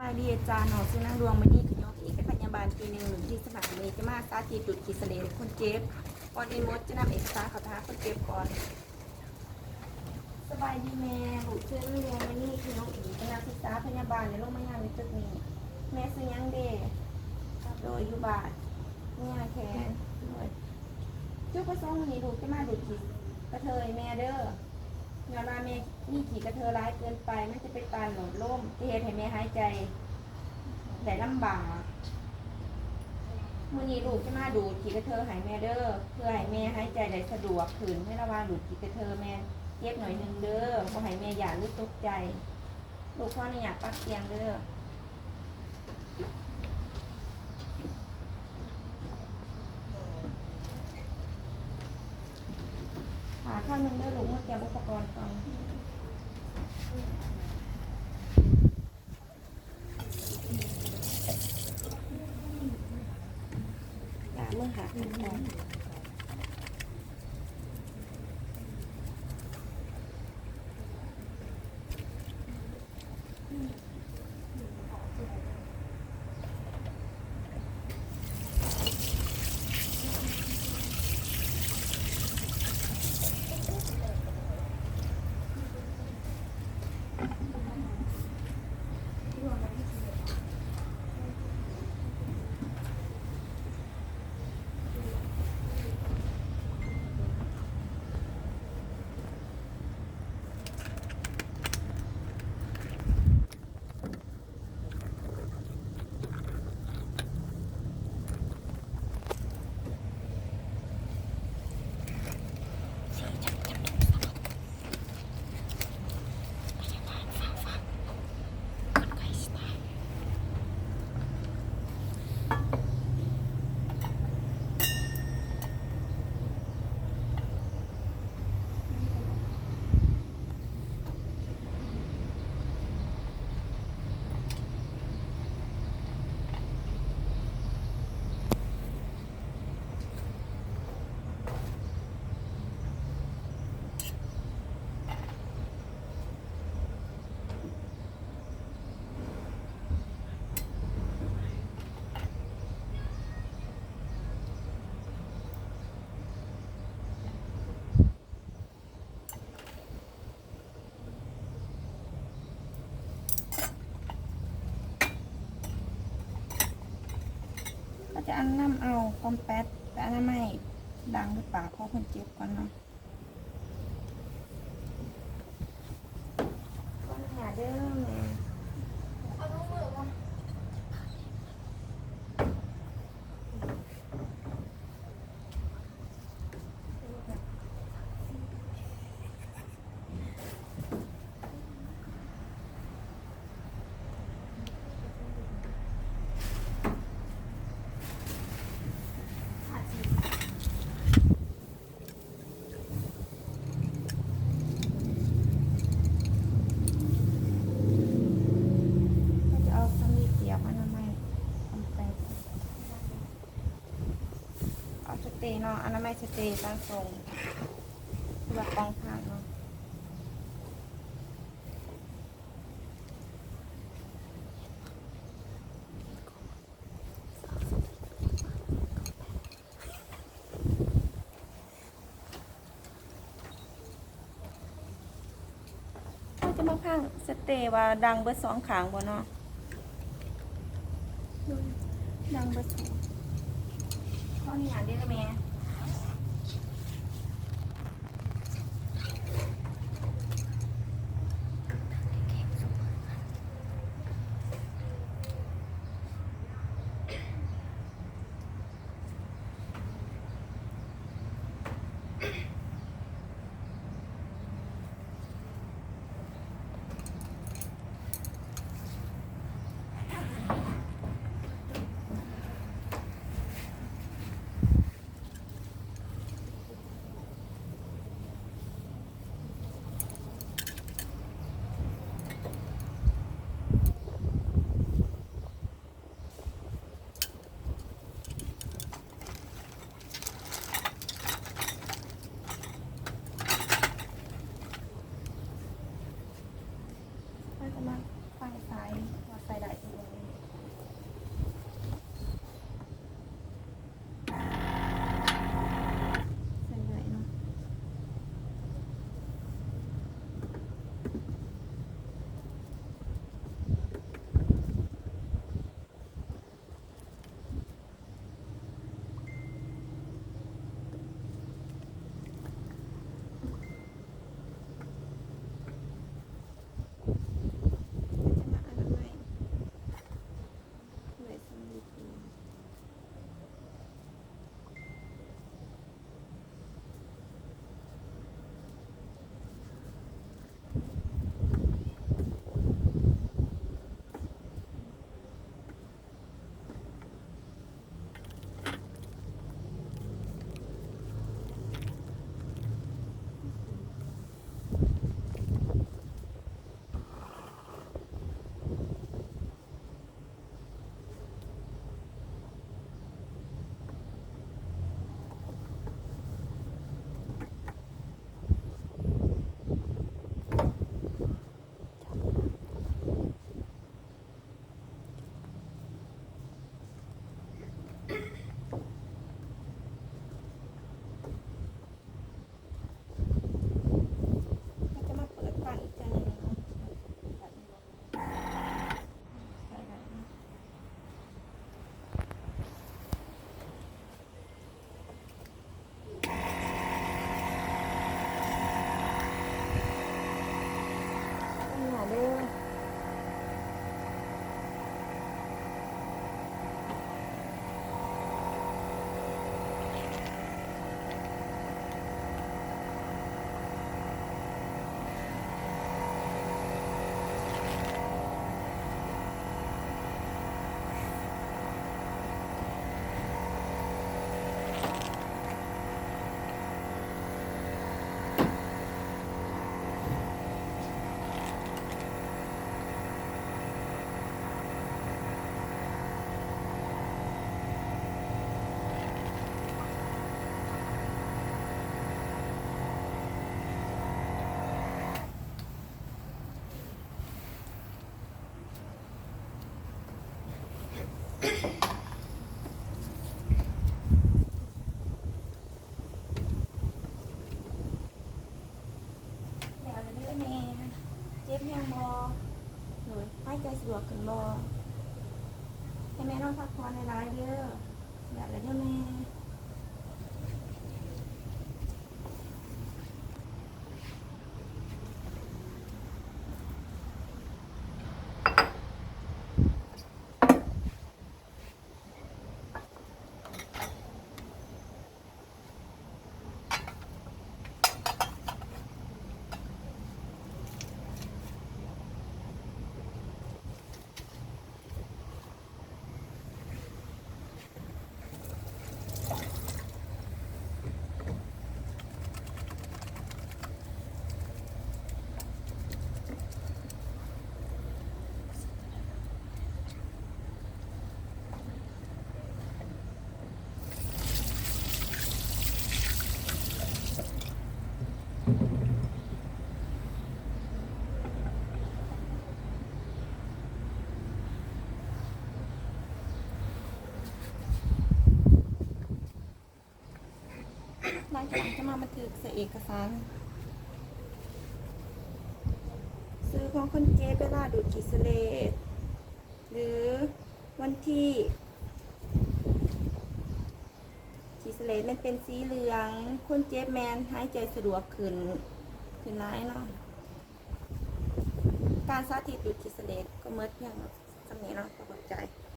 ายดีอาจารย์หนอซื้อนางดวงมานี่คือยกเอกพยาบาลปีหนึ่งหรือที่สนามเมจะมาสาธิตจุดขีดเสลดคนเจ็บก่อนอินมดจะนำเอกสารเขาท้าคนเจ็บก่อนสบายดีแม่ลูกซื้อนางดวงมานี่คือน้องอีเป็นนักศึกษาพยาบาลในโรงพยาบาลในตึกนี้แม่ซื้อยังเดโดยยุบาทเนี่ยแขนด้วยจุดประสงค์วันนี้ลูกจะมาดูดขีดกระเทยแม่เด้องานมาแม่มีขีดกระเทยร้ายเกินไปมันจะเป็นปานหลอดล่มจะเห็นให้แม่หายใจแต่ลำบากมื้อนี้ลูกจะมาดูดขีดกระเทยให้แม่เด้อเพื่อให้แม่หายใจได้สะดวกขึ้นไม่ระวังดูดขีดกระเทยแม่เจ็บหน่อยนึงเด้อบ่ให้แม่หยาดหรือตกใจลูกพ่อนี่อยากปักเตียงเด้อหาข้างนึงเด้อลูกมาเตรียมอุปกรณ์ก่อนเมื่อหาขั้นตอนก็จะอันน้ำเอาคอมแพตแต่อันนั้นไม่ดังหรือเปล่าเพราะคนเจ็บก่อนเนาะก็หาเด้อแม่เนาะอันนั้นไม่สเตย์ตั้งทรงแบบกองผ่านเนาะก็จะมาพังสเตย์ว่าดังเบอร์สองขางบ่เนาะดังเบอร์สองข้อนี้อ่านได้ไหม ะดวกขึ้นบ่ให้แม่นอนพักผ่อนในร้านเด้ออยากอะไรเด้อแม่หลังจากนั้นจะมาบันทึกใส่เอกสารซื้อของคนเจ็บเวลาดูดกิสเลตหรือวันที่กิสเลตมันเป็นสีเหลืองคนเจ็บแมนหายใจสะดวกขึ้นร้ายเนาะการสาธิตดูดกิสเลตก็เมื่อเพียงสำเนียงเนาะขอบใจ